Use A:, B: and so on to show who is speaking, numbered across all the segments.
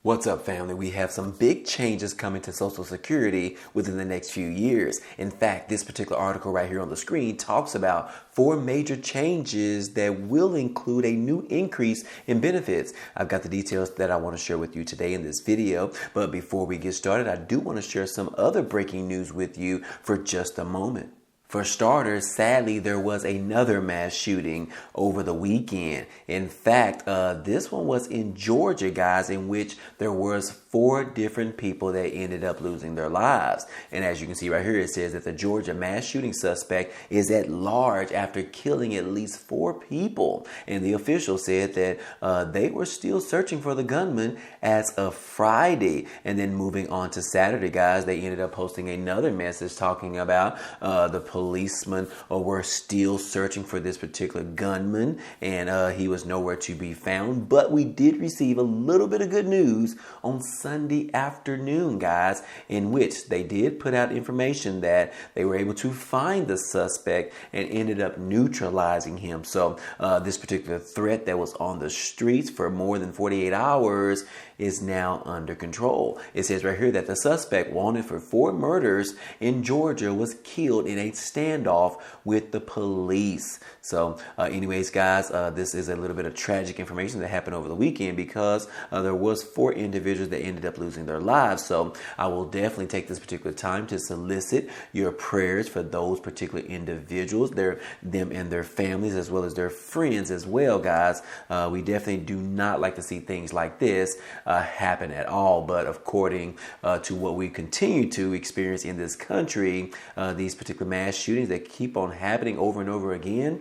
A: What's up, family? We have some big changes coming to Social Security within the next few years. In fact, this particular article right here on the screen talks about 4 major changes that will include a new increase in benefits. I've got the details that I want to share with you today in this video. But before we get started, I do want to share some other breaking news with you for just a moment. For starters, sadly, there was another mass shooting over the weekend. In fact, this one was in Georgia, guys, in which there was 4 different people that ended up losing their lives. And as you can see right here, it says that the Georgia mass shooting suspect is at large after killing at least 4 people. And the officials said that they were still searching for the gunman as of Friday. And then moving on to Saturday, guys, they ended up posting another message talking about the policemen were still searching for this particular gunman, and he was nowhere to be found. But we did receive a little bit of good news on Sunday afternoon, guys, in which they did put out information that they were able to find the suspect and ended up neutralizing him. So this particular threat that was on the streets for more than 48 hours is now under control. It says right here that the suspect, wanted for 4 murders in Georgia, was killed in a standoff with the police. So anyways, guys, this is a little bit of tragic information that happened over the weekend because there was 4 individuals that ended up losing their lives. So I will definitely take this particular time to solicit your prayers for those particular individuals, them and their families, as well as their friends as well, guys. We definitely do not like to see things like this happen at all. But according to what we continue to experience in this country, these particular mass shootings that keep on happening over and over again,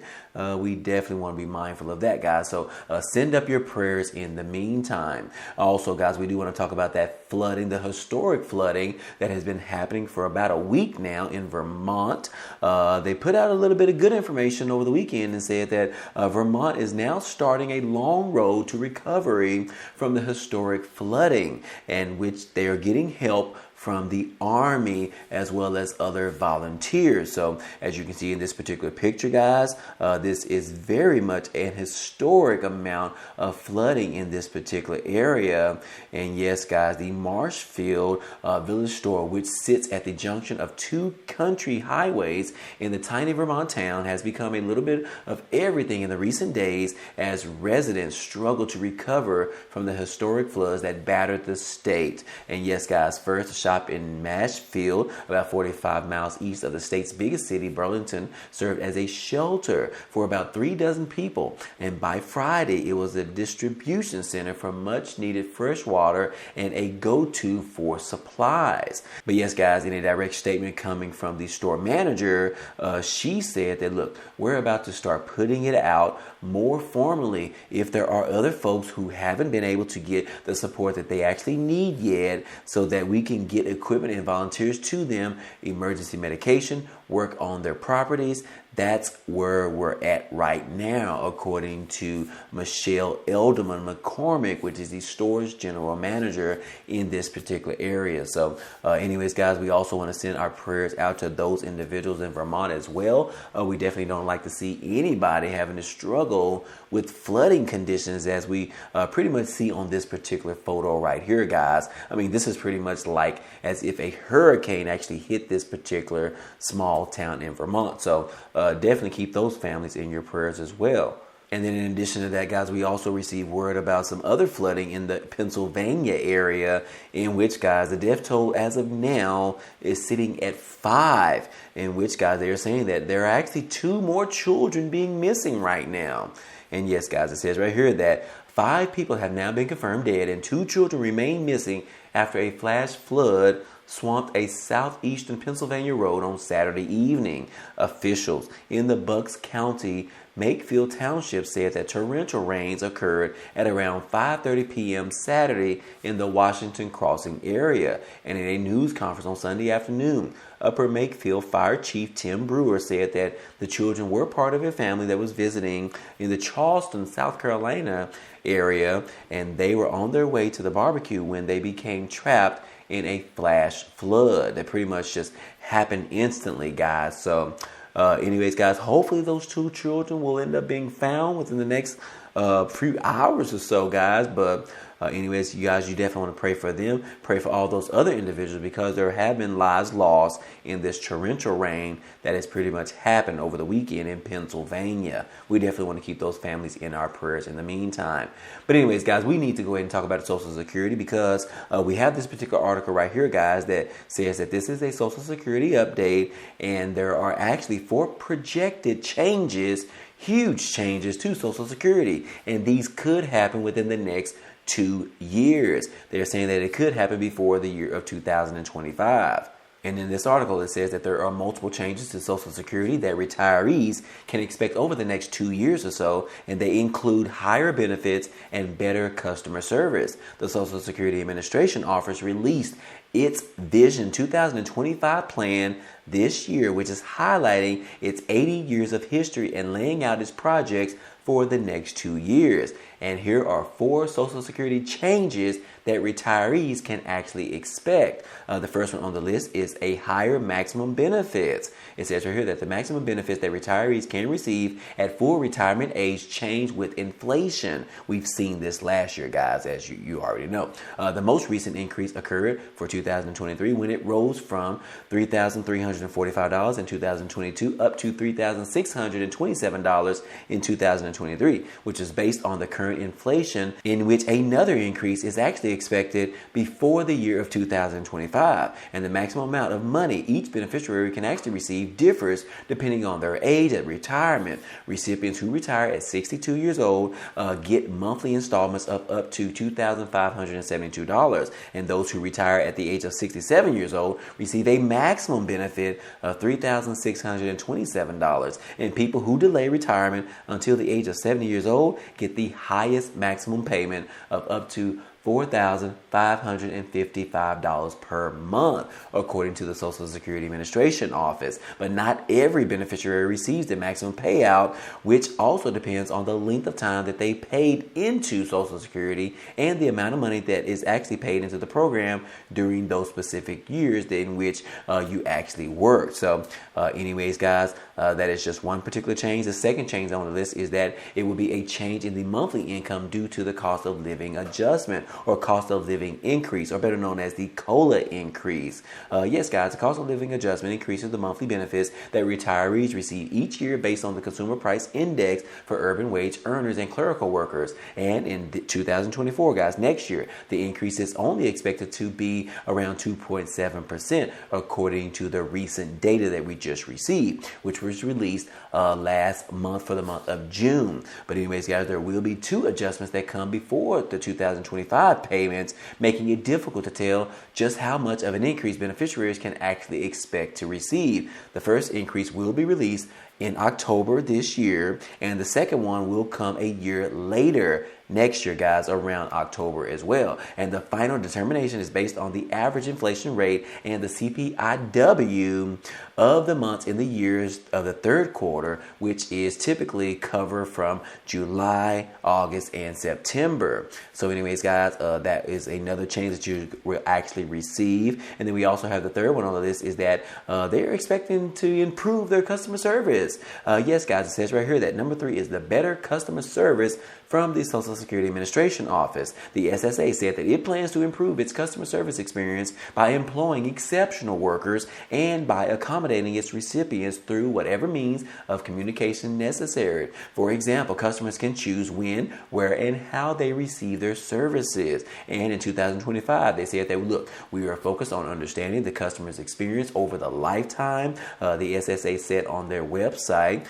A: we definitely want to be mindful of that, guys. So send up your prayers in the meantime. Also, guys, we do want to talk about that flooding, the historic flooding that has been happening for about a week now in Vermont. They put out a little bit of good information over the weekend and said that Vermont is now starting a long road to recovery from the historic flooding, and which they are getting help from the Army as well as other volunteers. So as you can see in this particular picture, guys, this is very much an historic amount of flooding in this particular area. And yes, guys, the Marshfield Village store, which sits at the junction of 2 country highways in the tiny Vermont town, has become a little bit of everything in the recent days as residents struggle to recover from the historic floods that battered the state. And yes, guys, first, the shop in Marshfield, about 45 miles east of the state's biggest city, Burlington, served as a shelter for about 3 dozen people. And by Friday, it was a distribution center for much needed fresh water and a go-to for supplies. But yes, guys, in a direct statement coming from the store manager, she said that, look, we're about to start putting it out more formally if there are other folks who haven't been able to get the support that they actually need yet, so that we can get equipment and volunteers to them, emergency medication, work on their properties. That's where we're at right now, according to Michelle Elderman McCormick, which is the store's general manager in this particular area. So anyways, guys, we also want to send our prayers out to those individuals in Vermont as well. We definitely don't like to see anybody having to struggle with flooding conditions, as we pretty much see on this particular photo right here, guys. I mean, this is pretty much like as if a hurricane actually hit this particular small town in Vermont. So definitely keep those families in your prayers as well. And then in addition to that, guys, we also received word about some other flooding in the Pennsylvania area, in which, guys, the death toll as of now is sitting at 5, in which, guys, they are saying that there are actually 2 more children being missing right now. And yes, guys, it says right here that 5 people have now been confirmed dead and 2 children remain missing after a flash flood swamped a southeastern Pennsylvania road on Saturday evening. Officials in the Bucks County Makefield Township said that torrential rains occurred at around 5:30 p.m. Saturday in the Washington Crossing area. And in a news conference on Sunday afternoon, Upper Makefield Fire Chief Tim Brewer said that the children were part of a family that was visiting in the Charleston, South Carolina area, and they were on their way to the barbecue when they became trapped in a flash flood that pretty much just happened instantly, guys. So anyways, guys, hopefully those 2 children will end up being found within the next few hours or so, guys. But Anyways, you guys, you definitely want to pray for them. Pray for all those other individuals, because there have been lives lost in this torrential rain that has pretty much happened over the weekend in Pennsylvania. We definitely want to keep those families in our prayers in the meantime. But anyways, guys, we need to go ahead and talk about Social Security, because we have this particular article right here, guys, that says that this is a Social Security update, and there are actually 4 projected changes, huge changes to Social Security, and these could happen within the next 2 years. They're saying that it could happen before the year of 2025. And in this article, it says that there are multiple changes to Social Security that retirees can expect over the next 2 years or so, and they include higher benefits and better customer service. The Social Security Administration Office released its Vision 2025 plan this year, which is highlighting its 80 years of history and laying out its projects for the next 2 years. And here are 4 Social Security changes that retirees can actually expect. The first one on the list is a higher maximum benefits. It says right here that the maximum benefits that retirees can receive at full retirement age change with inflation. We've seen this last year, guys, as you already know. The most recent increase occurred for 2023 when it rose from $3,345 in 2022 up to $3,627 in 2023, which is based on the current inflation, in which another increase is actually expected before the year of 2025. And the maximum amount of money each beneficiary can actually receive differs depending on their age at retirement. Recipients who retire at 62 years old get monthly installments of up to $2,572. And those who retire at the age of 67 years old receive a maximum benefit of $3,627. And people who delay retirement until the age of 70 years old get the highest maximum payment of up to $4,555 per month, according to the Social Security Administration Office. But not every beneficiary receives the maximum payout, which also depends on the length of time that they paid into Social Security and the amount of money that is actually paid into the program during those specific years in which you actually worked. So anyways, guys, that is just one particular change. The second change on the list is that it will be a change in the monthly income due to the cost of living adjustment, or cost of living increase, or better known as the COLA increase. Yes, guys, the cost of living adjustment increases the monthly benefits that retirees receive each year based on the consumer price index for urban wage earners and clerical workers. And in 2024, guys, next year, the increase is only expected to be around 2.7%, according to the recent data that we just received, which was released last month for the month of June. But anyways, guys, there will be 2 adjustments that come before the 2025 payments, making it difficult to tell just how much of an increase beneficiaries can actually expect to receive. The first increase will be released in October this year, and the second one will come a year later next year, guys, around October as well. And the final determination is based on the average inflation rate and the CPIW of the months in the years of the third quarter, which is typically covered from July, August, and September. So anyways, guys, that is another change that you will actually receive. And then we also have the third one on the list is that they're expecting to improve their customer service. Yes, guys, it says right here that number 3 is the better customer service from the Social Security Administration Office. The SSA said that it plans to improve its customer service experience by employing exceptional workers and by accommodating its recipients through whatever means of communication necessary. For example, customers can choose when, where, and how they receive their services. And in 2025, they said that, look, we are focused on understanding the customer's experience over the lifetime. The SSA said on their website,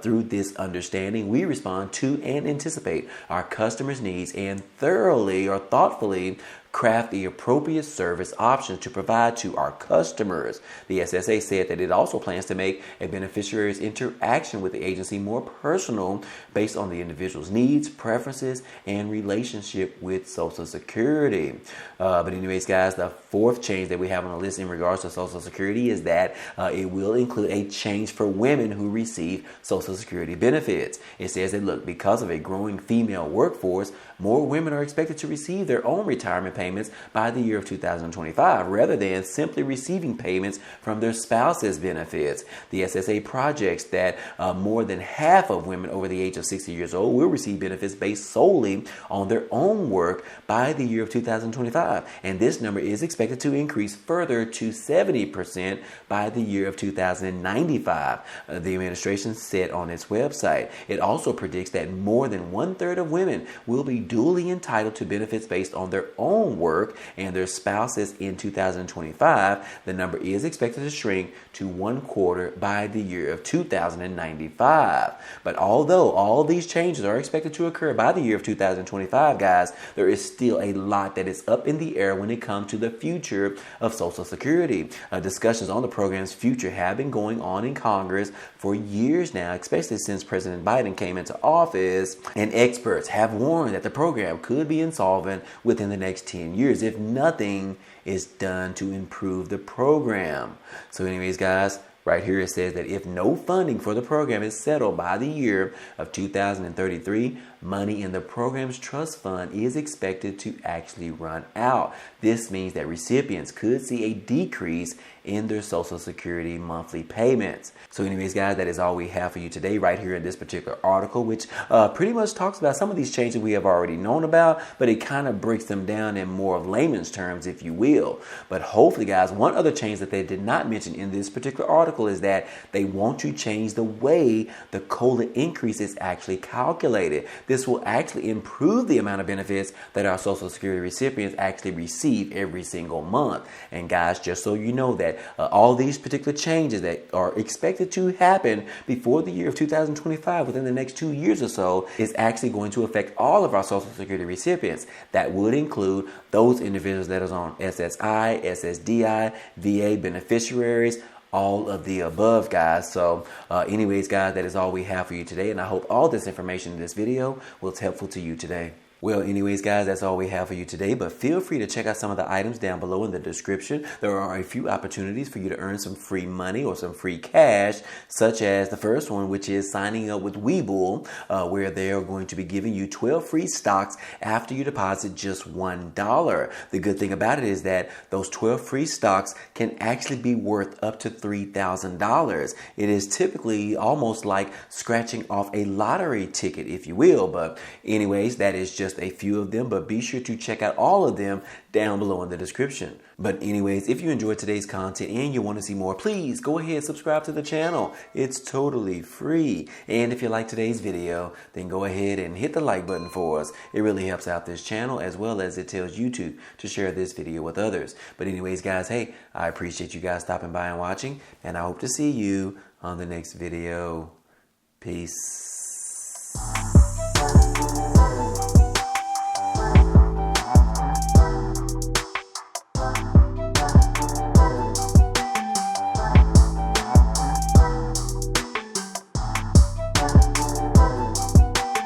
A: through this understanding, we respond to and anticipate our customers' needs and thoughtfully craft the appropriate service options to provide to our customers. The SSA said that it also plans to make a beneficiary's interaction with the agency more personal based on the individual's needs, preferences, and relationship with Social Security. But anyways, guys, the fourth change that we have on the list in regards to Social Security is that it will include a change for women who receive Social Security benefits. It says that, look, because of a growing female workforce, more women are expected to receive their own retirement payments payments by the year of 2025, rather than simply receiving payments from their spouse's benefits. The SSA projects that more than half of women over the age of 60 years old will receive benefits based solely on their own work by the year of 2025. And this number is expected to increase further to 70% by the year of 2095, the administration said on its website. It also predicts that more than 1/3 of women will be duly entitled to benefits based on their own work and their spouses in 2025. The number is expected to shrink to 1/4 by the year of 2095. But although all these changes are expected to occur by the year of 2025, guys, there is still a lot that is up in the air when it comes to the future of Social Security. Discussions on the program's future have been going on in Congress for years now, especially since President Biden came into office, and experts have warned that the program could be insolvent within the next 10 years if nothing is done to improve the program. So anyways, guys, right here it says that if no funding for the program is settled by the year of 2033, money in the program's trust fund is expected to actually run out. This means that recipients could see a decrease in their Social Security monthly payments. So anyways, guys, that is all we have for you today right here in this particular article, which pretty much talks about some of these changes we have already known about, but it kind of breaks them down in more of layman's terms, if you will. But hopefully, guys, one other change that they did not mention in this particular article is that they want to change the way the COLA increase is actually calculated. This will actually improve the amount of benefits that our Social Security recipients actually receive every single month. And guys, just so you know that all these particular changes that are expected to happen before the year of 2025, within the next 2 years or so, is actually going to affect all of our Social Security recipients. That would include those individuals that are on SSI, SSDI, VA beneficiaries, all of the above, guys. So anyways, guys, that is all we have for you today, and I hope all this information in this video was helpful to you today. Well, anyways, guys, that's all we have for you today, but feel free to check out some of the items down below in the description. There are a few opportunities for you to earn some free money or some free cash, such as the first one, which is signing up with Webull, where they are going to be giving you 12 free stocks after you deposit just $1. The good thing about it is that those 12 free stocks can actually be worth up to $3,000. It is typically almost like scratching off a lottery ticket, if you will. But anyways, that is just a few of them, but be sure to check out all of them down below in the description. But anyways, if you enjoyed today's content and you want to see more, please go ahead and subscribe to the channel. It's totally free. And if you like today's video, then go ahead and hit the like button for us. It really helps out this channel, as well as it tells YouTube to share this video with others. But anyways, guys, hey, I appreciate you guys stopping by and watching, and I hope to see you on the next video. Peace.